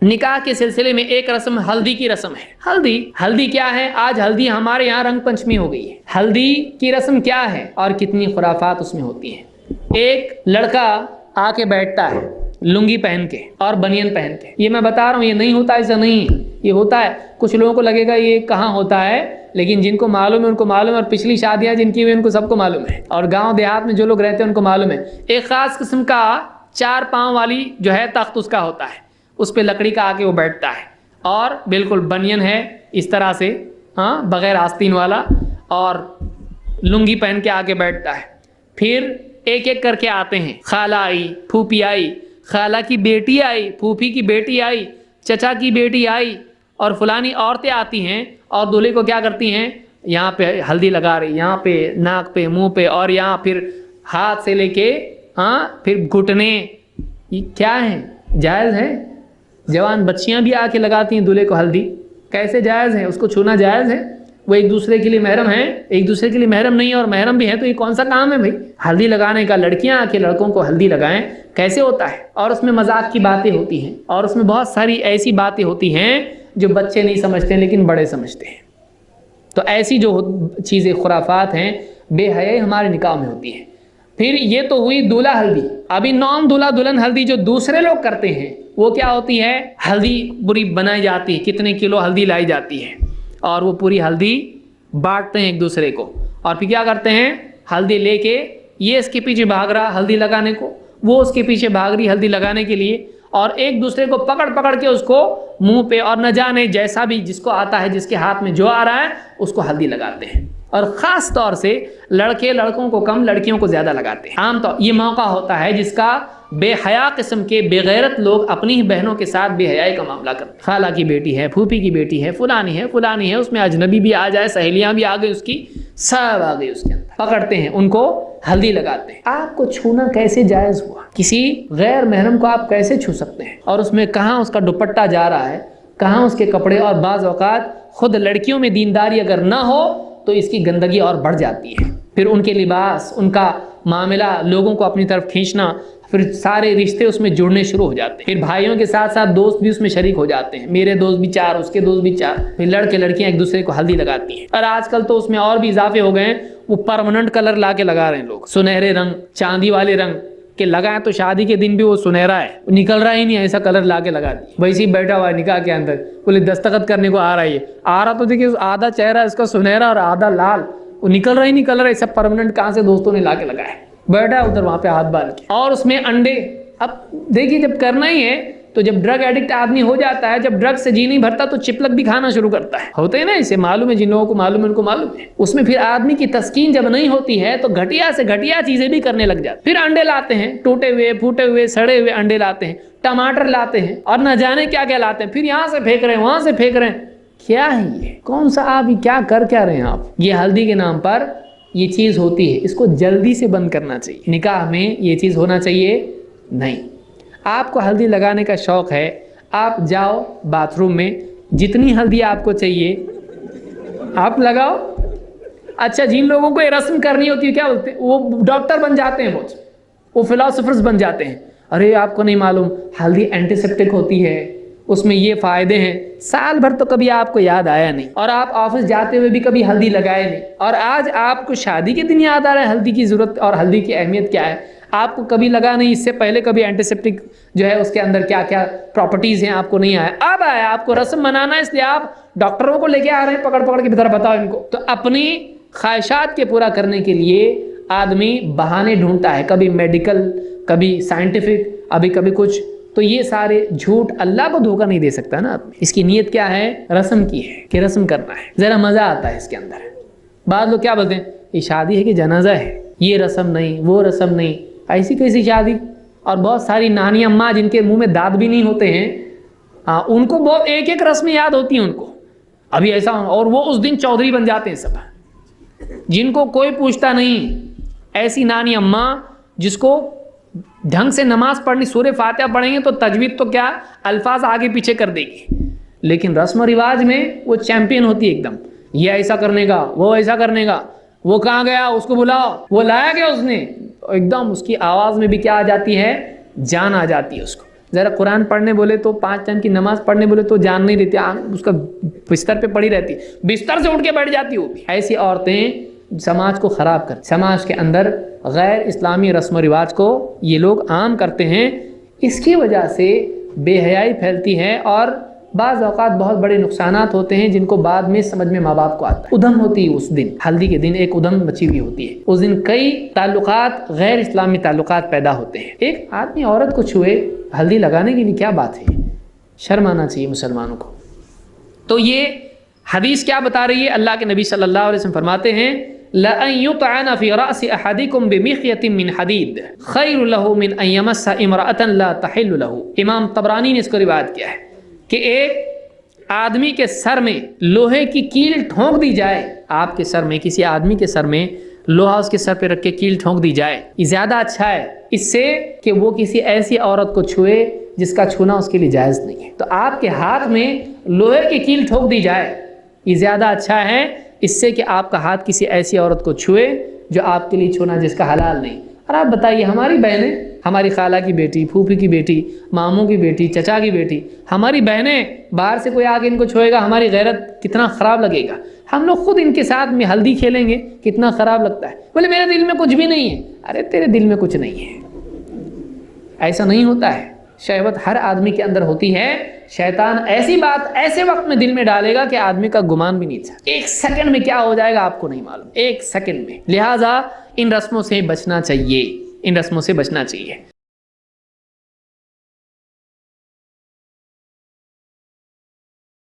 نکاح کے سلسلے میں ایک رسم ہلدی کی رسم ہے۔ ہلدی کیا ہے؟ آج ہلدی ہمارے یہاں رنگ پنچمی ہو گئی ہے۔ ہلدی کی رسم کیا ہے اور کتنی خرافات اس میں ہوتی ہیں۔ ایک لڑکا آ کے بیٹھتا ہے لنگی پہن کے اور بنین پہن کے۔ یہ میں بتا رہا ہوں، یہ نہیں ہوتا ایسا نہیں ہے، یہ ہوتا ہے۔ کچھ لوگوں کو لگے گا یہ کہاں ہوتا ہے، لیکن جن کو معلوم ہے ان کو معلوم ہے، اور پچھلی شادیاں جن کی ہوئی ان کو سب کو معلوم ہے، اور گاؤں دیہات میں جو لوگ رہتے ہیں ان کو معلوم ہے۔ ایک خاص قسم کا 4 پاؤں والی جو ہے تخت اس کا ہوتا ہے، اس پہ لکڑی کا آ کے وہ بیٹھتا ہے، اور بالکل بنین ہے اس طرح سے، بغیر آستین والا، اور لنگی پہن کے آ کے بیٹھتا ہے۔ پھر ایک ایک کر کے آتے ہیں، خالہ آئی، پھوپھی آئی، خالہ کی بیٹی آئی، پھوپھی کی بیٹی آئی، چچا کی بیٹی آئی، اور فلانی عورتیں آتی ہیں، اور دولہے کو کیا کرتی ہیں، یہاں پہ ہلدی لگا رہی، یہاں پہ ناک پہ، منہ پہ، اور یہاں پھر ہاتھ سے لے کے پھر گھٹنے۔ یہ کیا ہے؟ جائز ہے؟ جوان بچیاں بھی آ کے لگاتی ہیں دولہے کو ہلدی، کیسے جائز ہے؟ اس کو چھونا جائز ہے؟ وہ ایک دوسرے کے لیے محرم ہیں، ایک دوسرے کے لیے محرم نہیں، اور محرم بھی ہیں تو یہ کون سا کام ہے بھائی ہلدی لگانے کا؟ لڑکیاں آ کے لڑکوں کو ہلدی لگائیں، کیسے ہوتا ہے؟ اور اس میں مذاق کی باتیں ہوتی ہیں، اور اس میں بہت ساری ایسی باتیں ہوتی ہیں جو بچے نہیں سمجھتے لیکن بڑے سمجھتے ہیں۔ تو ایسی جو چیزیں خرافات ہیں، بے حیائی ہمارے نکاح میں ہوتی ہے۔ پھر یہ تو ہوئی دولہا ہلدی۔ ابھی نام دولہا دلہن ہلدی جو دوسرے لوگ کرتے ہیں وہ کیا ہوتی ہے؟ ہلدی پوری بنائی جاتی ہے، کتنے کلو ہلدی لائی جاتی ہے، اور وہ پوری ہلدی بانٹتے ہیں ایک دوسرے کو، اور پھر کیا کرتے ہیں، ہلدی لے کے یہ اس کے پیچھے بھاگ رہا ہلدی لگانے کو، وہ اس کے پیچھے بھاگ رہی ہلدی لگانے کے لیے، اور ایک دوسرے کو پکڑ پکڑ کے اس کو منہ پہ، اور نہ جانے جیسا بھی جس کو آتا ہے، جس کے ہاتھ میں جو آ رہا ہے اس کو ہلدی لگاتے ہیں۔ اور خاص طور سے لڑکے لڑکوں کو کم، لڑکیوں کو زیادہ لگاتے ہیں۔ عام طور یہ موقع ہوتا ہے جس کا بے حیا قسم کے بے غیرت لوگ اپنی ہی بہنوں کے ساتھ بے حیائی کا معاملہ کرتے ہیں۔ خالہ کی بیٹی ہے، پھوپھی کی بیٹی ہے، فلانی ہے، فلانی ہے، اس میں اجنبی بھی آ جائے، سہیلیاں بھی آ گئی، اس کی سب آ گئی، اس کے اندر پکڑتے ہیں ان کو، ہلدی لگاتے ہیں۔ آپ کو چھونا کیسے جائز ہوا؟ کسی غیر محرم کو آپ کیسے چھو سکتے ہیں؟ اور اس میں کہاں اس کا دوپٹہ جا رہا ہے، کہاں اس کے کپڑے، اور بعض اوقات خود لڑکیوں میں دینداری اگر نہ ہو تو اس کی گندگی اور بڑھ جاتی ہے۔ پھر ان کے لباس، ان کا معاملہ، لوگوں کو اپنی طرف کھینچنا، پھر سارے رشتے اس میں جڑنے شروع ہو جاتے ہیں۔ پھر بھائیوں کے ساتھ ساتھ دوست بھی اس میں شریک ہو جاتے ہیں، میرے دوست بھی 4، اس کے دوست بھی 4، پھر لڑکے لڑکیاں ایک دوسرے کو ہلدی لگاتی ہیں۔ اور آج کل تو اس میں اور بھی اضافے ہو گئے ہیں، وہ پرماننٹ کلر لا کے لگا رہے ہیں لوگ، سنہرے رنگ، چاندی والے رنگ کہ لگائیں تو شادی کے دن بھی وہ سنہرا ہے، نکل رہا ہی نہیں، ایسا کلر لا کے لگا دی، ویسے ہی بیٹھا ہوا ہے نکاح کے اندر، بولے دستخط کرنے کو آ رہا ہے، آ رہا تو دیکھیے آدھا چہرہ اس کا سنہرا اور آدھا لال، وہ نکل رہا ہی نہیں کلر، ایسا پرماننٹ کہاں سے دوستوں نے لا کے لگایا ہے، بیٹھا ادھر وہاں پہ ہاتھ باندھ کے۔ اور اس میں انڈے، اب دیکھیے جب کرنا ہی ہے تو جب ڈرگ ایڈکٹ آدمی ہو جاتا ہے، جب ڈرگ سے جی نہیں بھرتا تو چپلک بھی کھانا شروع کرتا ہے، ہوتے ہیں نا اسے معلوم ہے، جن لوگوں کو معلوم ہے ان کو معلوم ہے۔ اس میں پھر آدمی کی تسکین جب نہیں ہوتی ہے تو گھٹیا سے گھٹیا چیزیں بھی کرنے لگ جاتے۔ پھر انڈے لاتے ہیں، ٹوٹے ہوئے پھوٹے ہوئے سڑے ہوئے انڈے لاتے ہیں، ٹماٹر لاتے ہیں، اور نہ جانے کیا کیا لاتے ہیں، پھر یہاں سے پھینک رہے ہیں، وہاں سے پھینک رہے ہیں۔ کیا ہے یہ؟ کون سا آپ کیا کر رہے ہیں آپ؟ یہ ہلدی کے نام پر یہ چیز ہوتی ہے، اس کو جلدی سے بند کرنا چاہیے۔ نکاح میں یہ چیز ہونا چاہیے نہیں۔ آپ کو ہلدی لگانے کا شوق ہے، آپ جاؤ باتھ روم میں، جتنی ہلدی آپ کو چاہیے آپ لگاؤ۔ اچھا جن لوگوں کو یہ رسم کرنی ہوتی ہے کیا بولتے ہیں، وہ ڈاکٹر بن جاتے ہیں، وہ فلاسفرز بن جاتے ہیں، ارے آپ کو نہیں معلوم ہلدی اینٹی سیپٹک ہوتی ہے، اس میں یہ فائدے ہیں، سال بھر تو کبھی آپ کو یاد آیا نہیں، اور آپ آفس جاتے ہوئے بھی کبھی ہلدی لگائے نہیں، اور آج آپ کو شادی کے دن یاد آ رہا ہے ہلدی کی ضرورت اور ہلدی کی اہمیت کیا ہے، آپ کو کبھی لگا نہیں، اس سے پہلے کبھی اینٹی سیپٹک جو ہے اس کے اندر کیا کیا پراپرٹیز ہیں آپ کو نہیں آیا، اب آیا، آپ کو رسم منانا ہے اس لیے آپ ڈاکٹروں کو لے کے آ رہے ہیں پکڑ پکڑ کے، بھتر بتاؤ ان کو۔ تو اپنی خواہشات کے پورا کرنے کے لیے آدمی بہانے ڈھونڈتا ہے، کبھی میڈیکل، کبھی سائنٹیفک، ابھی کبھی کچھ، تو یہ سارے جھوٹ اللہ کو دھوکہ نہیں دے سکتا نا آدمی۔ اس کی نیت کیا ہے؟ رسم کی ہے کہ رسم کرنا ہے، ذرا مزہ آتا ہے اس کے اندر۔ بعض لوگ کیا بولتے ہیں، یہ شادی ہے کہ جنازہ ہے، یہ رسم نہیں، وہ رسم نہیں، ایسی کیسی شادی؟ اور بہت ساری نانی اماں جن کے منہ میں دانت بھی نہیں ہوتے ہیں، ان کو بہت ایک ایک رسم یاد ہوتی ہیں ان کو، ابھی ایسا، اور وہ اس دن چودھری بن جاتے ہیں سب، جن کو کوئی پوچھتا نہیں۔ ایسی نانی اماں جس کو ڈھنگ سے نماز پڑھنی، سورہ فاتحہ پڑھیں گے تو تجوید تو کیا الفاظ آگے پیچھے کر دے گی، لیکن رسم و رواج میں وہ چیمپئن ہوتی ہے ایک دم، یہ ایسا کرنے کا، وہ ایسا کرنے کا، وہ کہاں گیا اس کو بلاؤ، وہ لایا گیا اس نے، ایک دم اس کی آواز میں بھی کیا آ جاتی ہے، جان آ جاتی ہے اس کو۔ ذرا قرآن پڑھنے بولے تو 5 ٹائم کی نماز پڑھنے بولے تو جان نہیں دیتی، اس کا بستر پہ پڑی رہتی، بستر سے اٹھ کے بیٹھ جاتی وہ بھی۔ ایسی عورتیں سماج کو خراب کر، سماج کے اندر غیر اسلامی رسم و رواج کو یہ لوگ عام کرتے ہیں، اس کی وجہ سے بے حیائی پھیلتی ہے اور بعض اوقات بہت بڑے نقصانات ہوتے ہیں جن کو بعد میں سمجھ میں ماں باپ کو آتا ہے۔ ادھم ہوتی ہے اس دن، ہلدی کے دن ایک ادھم مچی ہوئی ہوتی ہے، اس دن کئی تعلقات غیر اسلامی تعلقات پیدا ہوتے ہیں۔ ایک آدمی عورت کو چھوئے ہلدی لگانے کے لیے کیا بات ہے، شرم آنا چاہیے مسلمانوں کو۔ تو یہ حدیث کیا بتا رہی ہے؟ اللہ کے نبی صلی اللہ علیہ وسلم فرماتے ہیں لَأَن يُطْعَنَ فِي رَأْسِ أَحَدِكُمْ بِمِخْيَةٍ مِّنْ حَدِيدٍ خَيْرٌ لَهُ مِنْ أَن يَمَسَّ امْرَأَةً لَا تَحِلُّ لَهُ۔ امام طبرانی نے اس کو روایت کیا ہے کہ ایک آدمی کے سر میں لوہے کی کیل ٹھونک دی جائے، آپ کے سر میں، کسی آدمی کے سر میں لوہا اس کے سر پہ رکھ کے کیل ٹھونک دی جائے، یہ زیادہ اچھا ہے اس سے کہ وہ کسی ایسی عورت کو چھوئے جس کا چھونا اس کے لیے جائز نہیں ہے۔ تو آپ کے ہاتھ میں لوہے کی کیل ٹھونک دی جائے، یہ زیادہ اچھا ہے اس سے کہ آپ کا ہاتھ کسی ایسی عورت کو چھوئے جو آپ کے لیے چھونا جس کا حلال نہیں۔ اور آپ بتائیے، ہماری بہنیں، ہماری خالہ کی بیٹی، پھوپھی کی بیٹی، ماموں کی بیٹی، چچا کی بیٹی، ہماری بہنیں، باہر سے کوئی آگے ان کو چھوئے گا، ہماری غیرت کتنا خراب لگے گا۔ ہم لوگ خود ان کے ساتھ میں ہلدی کھیلیں گے، کتنا خراب لگتا ہے۔ بولے میرے دل میں کچھ بھی نہیں ہے، ارے تیرے دل میں کچھ نہیں ہے، ایسا نہیں ہوتا ہے۔ شہوت ہر آدمی کے اندر ہوتی ہے، شیطان ایسی بات ایسے وقت میں دل میں ڈالے گا کہ آدمی کا گمان بھی نہیں تھا، ایک سیکنڈ میں کیا ہو جائے گا آپ کو نہیں معلوم، ایک سیکنڈ میں۔ لہٰذا ان رسموں سے بچنا چاہیے، ان رسموں سے بچنا چاہیے۔